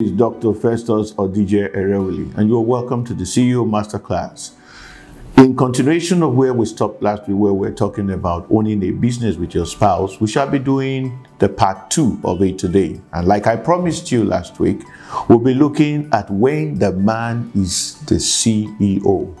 Is Dr. Festus Odije Erewili, and you're welcome to the CEO Masterclass. In continuation of where we stopped last week, where we're talking about owning a business with your spouse, we shall be doing the part 2 of it today. And like I promised you last week, we'll be looking at when the man is the CEO.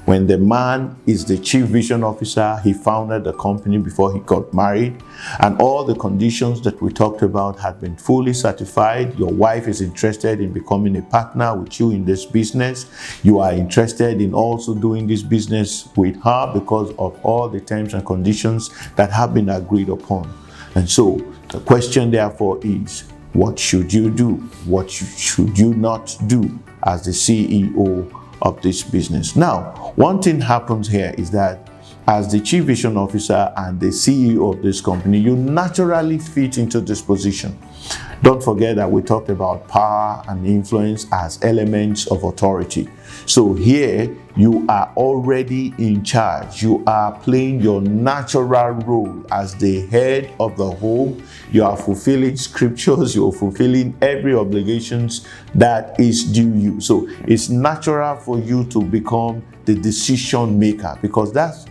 When the man is the chief vision officer, he founded the company before he got married, and all the conditions that we talked about had been fully certified. Your wife is interested in becoming a partner with you in this business. You are interested in also doing this business with her because of all the terms and conditions that have been agreed upon. And so the question therefore is, what should you do? What should you not do as the CEO of this business? Now, one thing happens here is that as the chief vision officer and the CEO of this company, you naturally fit into this position. Don't forget that we talked about power and influence as elements of authority. So here you are already in charge. You are playing your natural role as the head of the home. You are fulfilling scriptures. You're fulfilling every obligations that is due you. So it's natural for you to become the decision maker because that's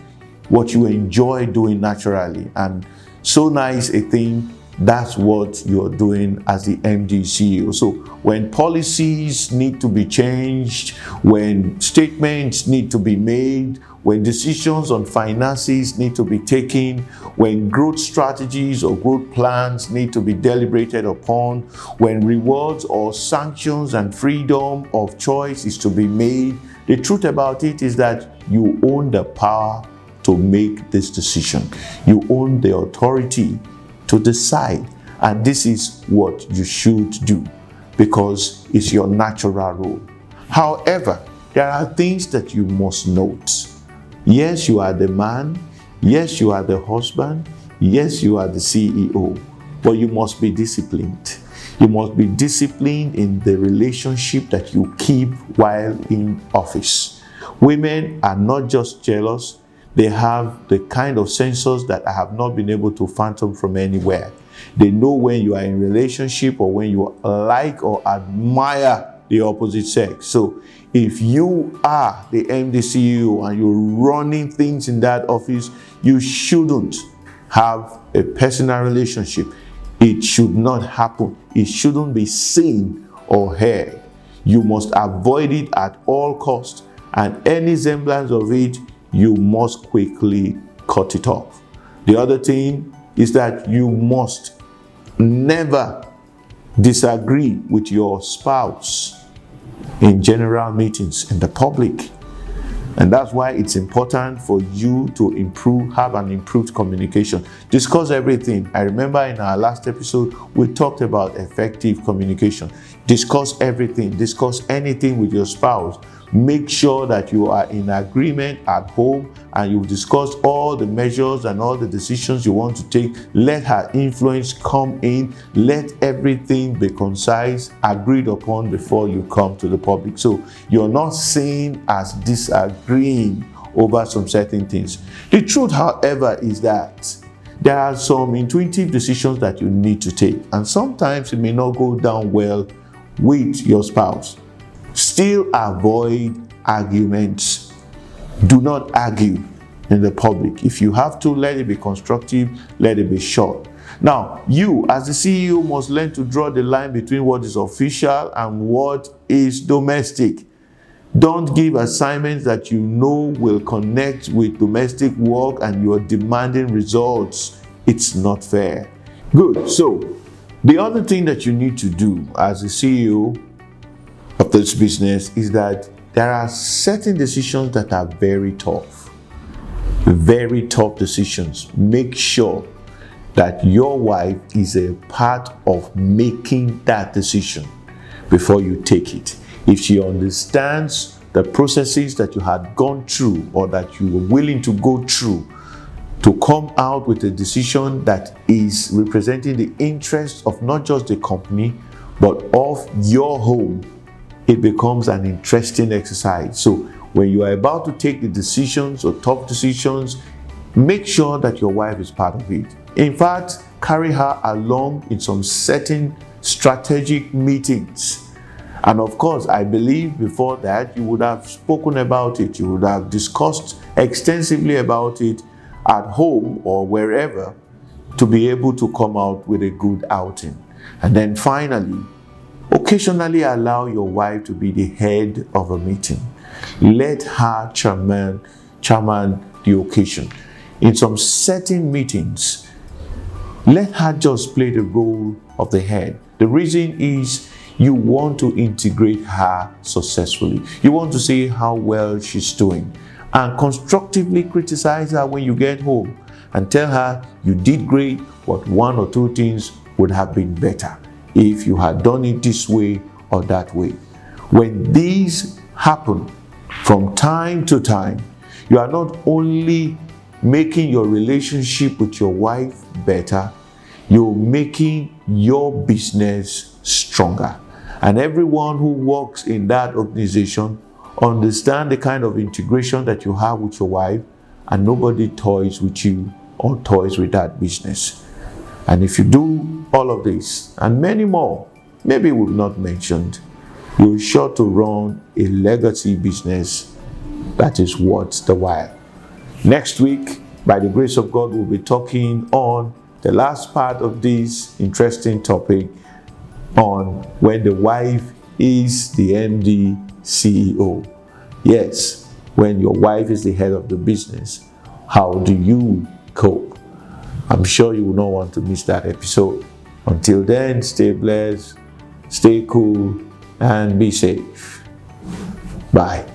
what you enjoy doing naturally. And so nice a thing, that's what you're doing as the MD CEO. So when policies need to be changed, when statements need to be made, when decisions on finances need to be taken, when growth strategies or growth plans need to be deliberated upon, when rewards or sanctions and freedom of choice is to be made, the truth about it is that you own the power to make this decision. You own the authority to decide, and this is what you should do because it's your natural role. However, there are things that you must note. Yes, you are the man. Yes, you are the husband. Yes, you are the CEO, but you must be disciplined. You must be disciplined in the relationship that you keep while in office. Women are not just jealous. They have the kind of sensors that I have not been able to fathom from anywhere. They know when you are in relationship or when you like or admire the opposite sex. So if you are the MD CEO and you're running things in that office, you shouldn't have a personal relationship. It should not happen. It shouldn't be seen or heard. You must avoid it at all costs, and any semblance of it, you must quickly cut it off. The other thing is that you must never disagree with your spouse in general meetings in the public. And that's why it's important for you to have an improved communication. Discuss everything. I remember in our last episode, we talked about effective communication. Discuss everything. Discuss anything with your spouse. Make sure that you are in agreement at home and you've discussed all the measures and all the decisions you want to take. Let her influence come in. Let everything be concise, agreed upon before you come to the public. So you're not seen as disagreeing over some certain things. The truth, however, is that there are some intuitive decisions that you need to take, and sometimes it may not go down well with your spouse. Still avoid arguments. Do not argue in the public. If you have to, let it be constructive, let it be short. Now, you as the CEO must learn to draw the line between what is official and what is domestic. Don't give assignments that you know will connect with domestic work and you are demanding results. It's not fair. Good. So, the other thing that you need to do as a CEO of this business is that there are certain decisions that are very tough decisions. Make sure that your wife is a part of making that decision before you take it. If she understands the processes that you had gone through or that you were willing to go through to come out with a decision that is representing the interests of not just the company but of your home, it becomes an interesting exercise. So when you are about to take the decisions or tough decisions, make sure that your wife is part of it. In fact, carry her along in some certain strategic meetings And of course, I believe before that you would have spoken about it, you would have discussed extensively about it at home or wherever to be able to come out with a good outing. And then finally, occasionally allow your wife to be the head of a meeting. Let her chairman the occasion. In some certain meetings, let her just play the role of the head. The reason is you want to integrate her successfully. You want to see how well she's doing and constructively criticize her when you get home and tell her you did great, but one or two things would have been better if you had done it this way or that way. When these happen from time to time, you are not only making your relationship with your wife better, you're making your business stronger. And everyone who works in that organization understand the kind of integration that you have with your wife, and nobody toys with you or toys with that business. And if you do all of this and many more, maybe we've not mentioned, you're sure to run a legacy business that is worth the while. Next week, by the grace of God, we'll be talking on the last part of this interesting topic on when the wife is the MD CEO. Yes, when your wife is the head of the business, how do you cope? I'm sure you will not want to miss that episode. Until then, stay blessed, stay cool, and be safe. Bye.